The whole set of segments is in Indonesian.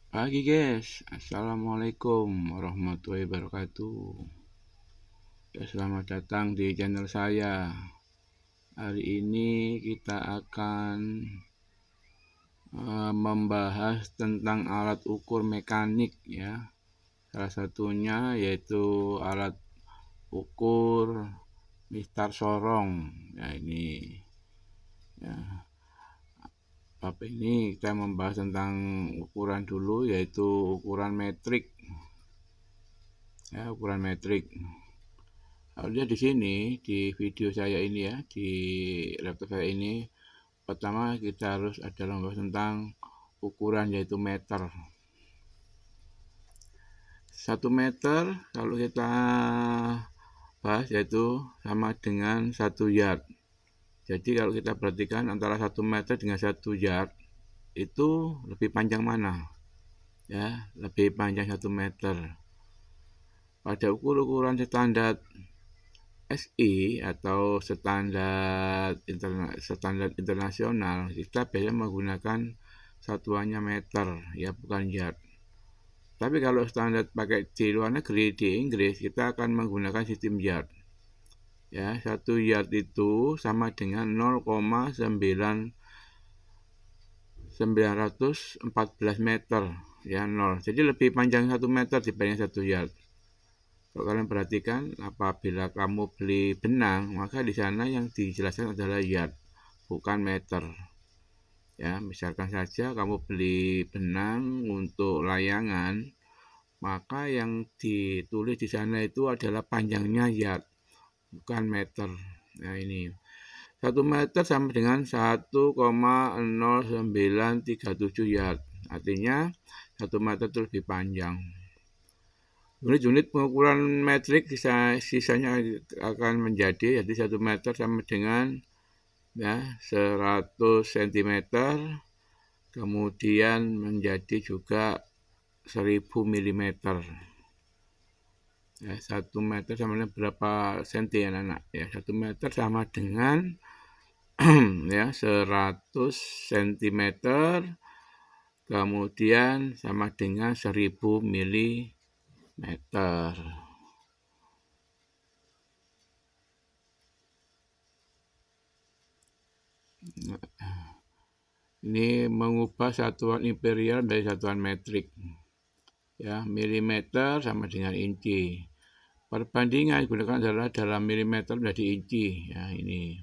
Pagi guys, Assalamualaikum warahmatullahi wabarakatuh. Ya, selamat datang di channel saya. Hari ini kita akan membahas tentang alat ukur mekanik ya. Salah satunya yaitu alat ukur mistar sorong. Ya ini ya. Bab ini kita membahas tentang ukuran dulu, yaitu ukuran metrik. Ya, ukuran metrik. Harusnya di sini di video saya ini ya, di laptop saya ini, pertama kita harus ada membahas tentang ukuran yaitu meter. 1 meter kalau kita bahas yaitu sama dengan 1 yard. Jadi kalau kita perhatikan antara 1 meter dengan 1 yard itu lebih panjang mana? Ya, lebih panjang 1 meter. Pada ukuran standar SI atau standar internasional, kita biasanya menggunakan satuannya meter ya, bukan yard. Tapi kalau standar pakai di luar negeri, di Inggris, kita akan menggunakan sistem yard. Ya, 1 yard itu sama dengan 0,914 meter ya, 0. Jadi lebih panjang 1 meter dibanding 1 yard. Kalau kalian perhatikan, apabila kamu beli benang, maka di sana yang dijelaskan adalah yard, bukan meter. Ya, misalkan saja kamu beli benang untuk layangan, maka yang ditulis di sana itu adalah panjangnya yard, bukan meter. Nah ini 1 meter sama dengan 1,0937 yard. Artinya 1 meter itu lebih panjang. Unit-unit pengukuran metrik sisanya akan menjadi 1 meter sama dengan ya 100 cm, kemudian menjadi juga 1000 mm. Ya, 1 meter sama dengan berapa senti anak-anak? Ya, 1 meter sama dengan ya 100 cm, kemudian sama dengan 1000 mm. Ini mengubah satuan imperial dari satuan metrik. Ya, milimeter sama dengan inci. Perbandingan digunakan adalah dalam milimeter menjadi inci. Ya, ini.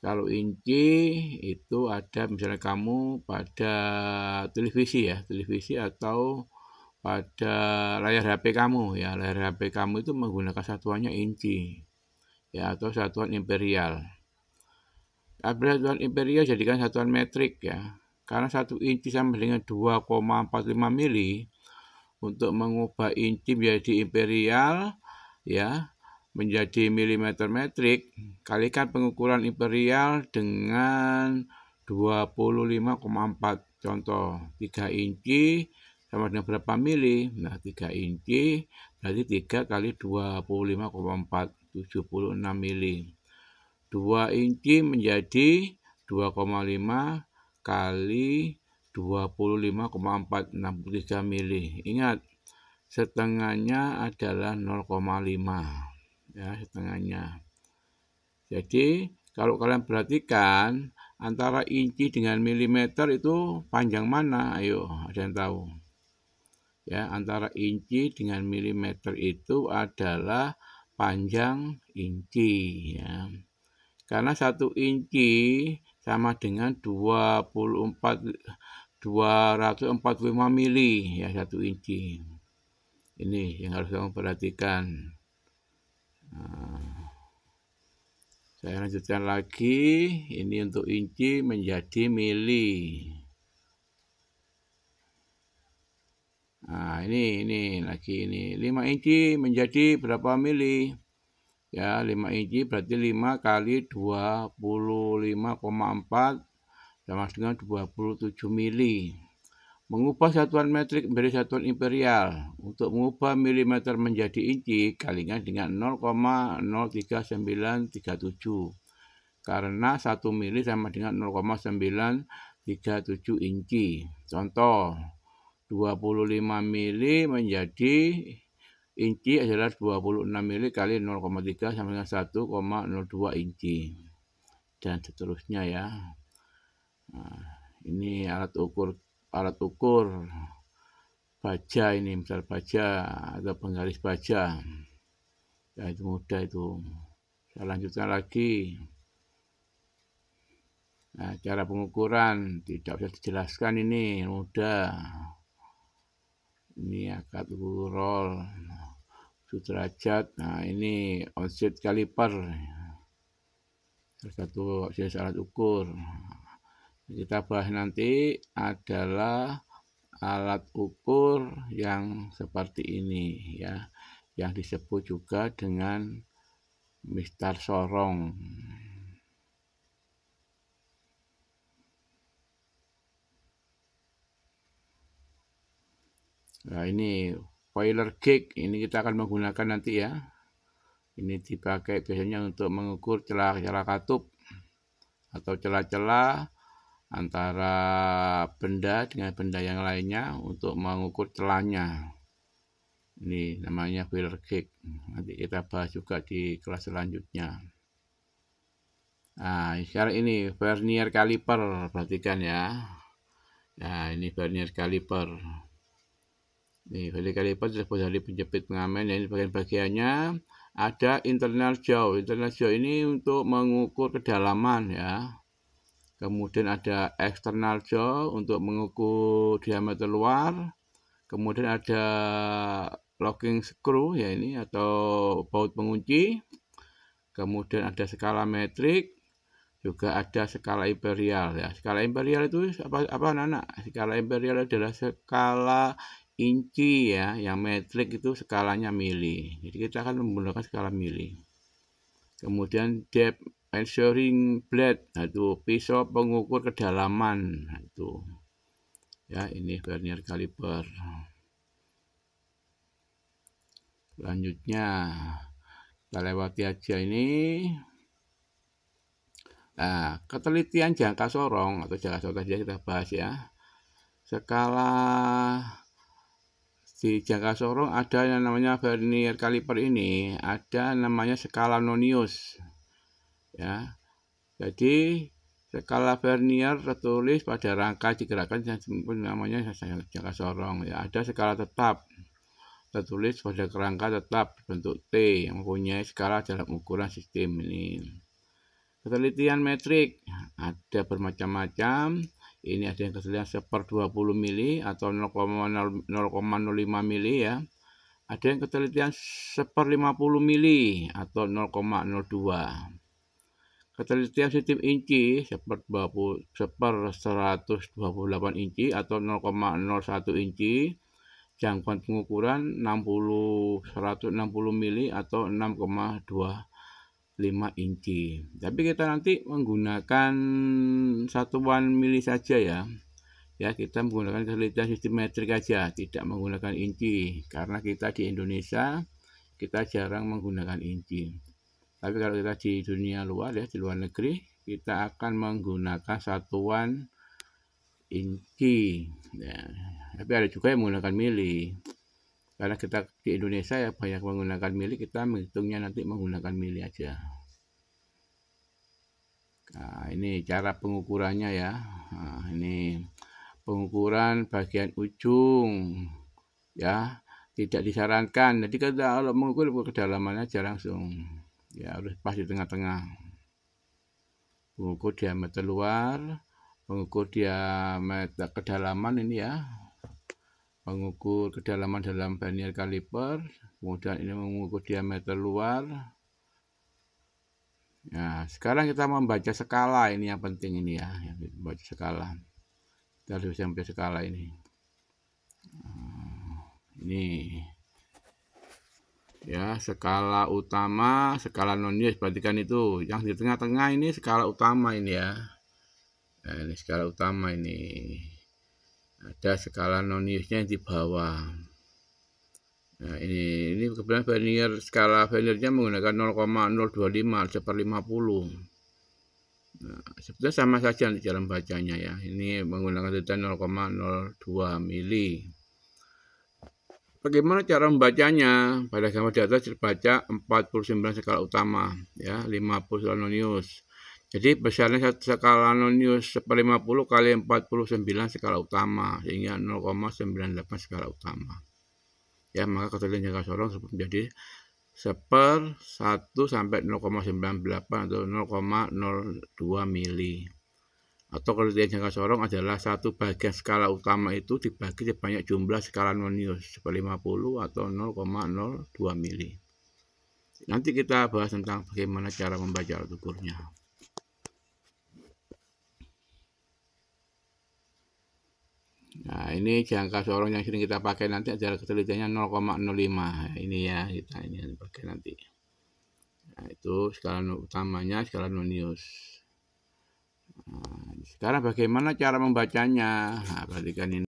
Kalau inci itu ada misalnya kamu pada televisi atau pada layar HP kamu ya. Layar HP kamu itu menggunakan satuannya inci. Ya, atau satuan imperial. Apabila satuan imperial jadikan satuan metrik ya. Karena 1 inci sama dengan 2,45 mili, untuk mengubah inci menjadi imperial ya, menjadi milimeter metrik, kalikan pengukuran imperial dengan 25,4. Contoh, 3 inci sama dengan berapa mili? Nah, 3 inci berarti 3 kali 25,4, 76 mili. 2 inci menjadi 2,5 kali 25,4, 63 mili. Ingat, setengahnya adalah 0,5 ya, setengahnya. Jadi kalau kalian perhatikan antara inci dengan milimeter itu panjang mana? Ayo, ada yang tahu? Ya, antara inci dengan milimeter itu adalah panjang inci ya. Karena 1 inci sama dengan 245 mili ya, 1 inci. Ini yang harus kamu perhatikan. Nah, saya lanjutkan lagi. Ini untuk inci menjadi mili. Nah, ini lagi ini 5 inci menjadi berapa mili? Ya, 5 inci berarti 5 kali 25,4 sama dengan 27 mili. Mengubah satuan metrik menjadi satuan imperial. Untuk mengubah milimeter menjadi inci, kalikan dengan 0,03937. Karena 1 mili sama dengan 0,937 inci. Contoh, 25 mili menjadi inci adalah 26 mili kali 0,3 sama dengan 1,02 inci. Dan seterusnya ya. Nah, ini alat ukur baja, ini misal baja atau penggaris baja. Ya, itu mudah itu. Saya lanjutkan lagi. Nah, cara pengukuran tidak bisa dijelaskan, ini mudah. Ini akad ukur roll, sudrajat. Nah, ini offset kaliper, salah satu jenis alat ukur. Kita bahas nanti adalah alat ukur yang seperti ini ya, yang disebut juga dengan mistar sorong. Nah, ini boiler gauge, ini kita akan menggunakan nanti ya. Ini dipakai biasanya untuk mengukur celah-celah katup atau celah-celah antara benda dengan benda yang lainnya untuk mengukur celahnya. Ini namanya boiler gauge. Nanti kita bahas juga di kelas selanjutnya. Nah, sekarang ini vernier kaliper, perhatikan ya. Nah, ini vernier kaliper. Ini vernier kaliper terbuat dari penjepit pengamen. Ini bagian-bagiannya ada internal jaw. Internal jaw ini untuk mengukur kedalaman ya. Kemudian ada external jaw untuk mengukur diameter luar. Kemudian ada locking screw ya ini atau baut pengunci. Kemudian ada skala metrik. Juga ada skala imperial ya. Skala imperial itu apa anak-anak? Skala imperial adalah skala inci ya, yang metrik itu skalanya mili. Jadi kita akan menggunakan skala mili. Kemudian depth measuring blade, nah itu pisau pengukur kedalaman. Nah, itu ya, ini vernier kaliper. Selanjutnya kita lewati aja ini. Nah, ketelitian jangka sorong atau jangka sorong tadi kita bahas ya. Skala di jangka sorong ada yang namanya vernier kaliper ini, ada namanya skala nonius. Ya. Jadi skala vernier tertulis pada rangka digerakkan yang namanya jangka sorong ya. Ada skala tetap tertulis pada rangka tetap bentuk T yang mempunyai skala dalam ukuran sistem ini. Ketelitian metrik ada bermacam-macam. Ini ada yang ketelitian 1/20 mili atau 0,05 mili ya. Ada yang ketelitian 1/50 mili atau 0,02. Ketelitian sistem inci 1/128 inci atau 0,01 inci. Jangkauan pengukuran 160 mili atau 6,25 inci. Tapi kita nanti menggunakan satuan mili saja ya. Ya, kita menggunakan ketelitian sistem metrik aja, tidak menggunakan inci. Karena kita di Indonesia, kita jarang menggunakan inci. Tapi kalau kita di dunia luar ya, di luar negeri, kita akan menggunakan satuan inci. Ya, tapi ada juga yang menggunakan mili. Karena kita di Indonesia ya banyak menggunakan mili, kita menghitungnya nanti menggunakan mili aja. Nah, ini cara pengukurannya ya. Nah, ini pengukuran bagian ujung ya, tidak disarankan. Jadi kalau mengukur kedalamannya aja langsung ya, harus pas di tengah-tengah. Pengukur diameter luar, pengukur diameter kedalaman ini ya, pengukur kedalaman dalam vernier kaliper. Kemudian ini mengukur diameter luar. Nah, sekarang kita membaca skala, ini yang penting ini ya, membaca skala. Kita harus bisa membaca skala ini. Ini ya, skala utama, skala nonius, perhatikan itu. Yang di tengah-tengah ini skala utama ini ya. Nah, ini skala utama ini. Ada skala noniusnya di bawah. Nah, ini kebetulan vernier, skala verniernya menggunakan 0,025 1/50. Nah, sebetulnya sama saja di dalam bacanya ya. Ini menggunakan ketelitian 0,02 mili. bagaimana cara membacanya? Pada gambar di atas terbaca 49 skala utama, ya, 50 skala nonius. Jadi besarnya skala nonius 1/50 kali 49 skala utama, sehingga 0,98 skala utama. Ya, maka keterangan jangka sorong menjadi 1/1 sampai 0,98 atau 0,02 mili. Atau keterangan jangka sorong adalah satu bagian skala utama itu dibagi sebanyak jumlah skala nonius 1/50 atau 0,02 mili. Nanti kita bahas tentang bagaimana cara membaca alat ukurnya. Nah, ini jangka sorong yang sering kita pakai nanti adalah ketelitiannya 0,05. Ini ya, kita ini pakai nanti. Nah, itu skala utamanya, skala nonius. Nah, sekarang bagaimana cara membacanya? Nah, perhatikan ini.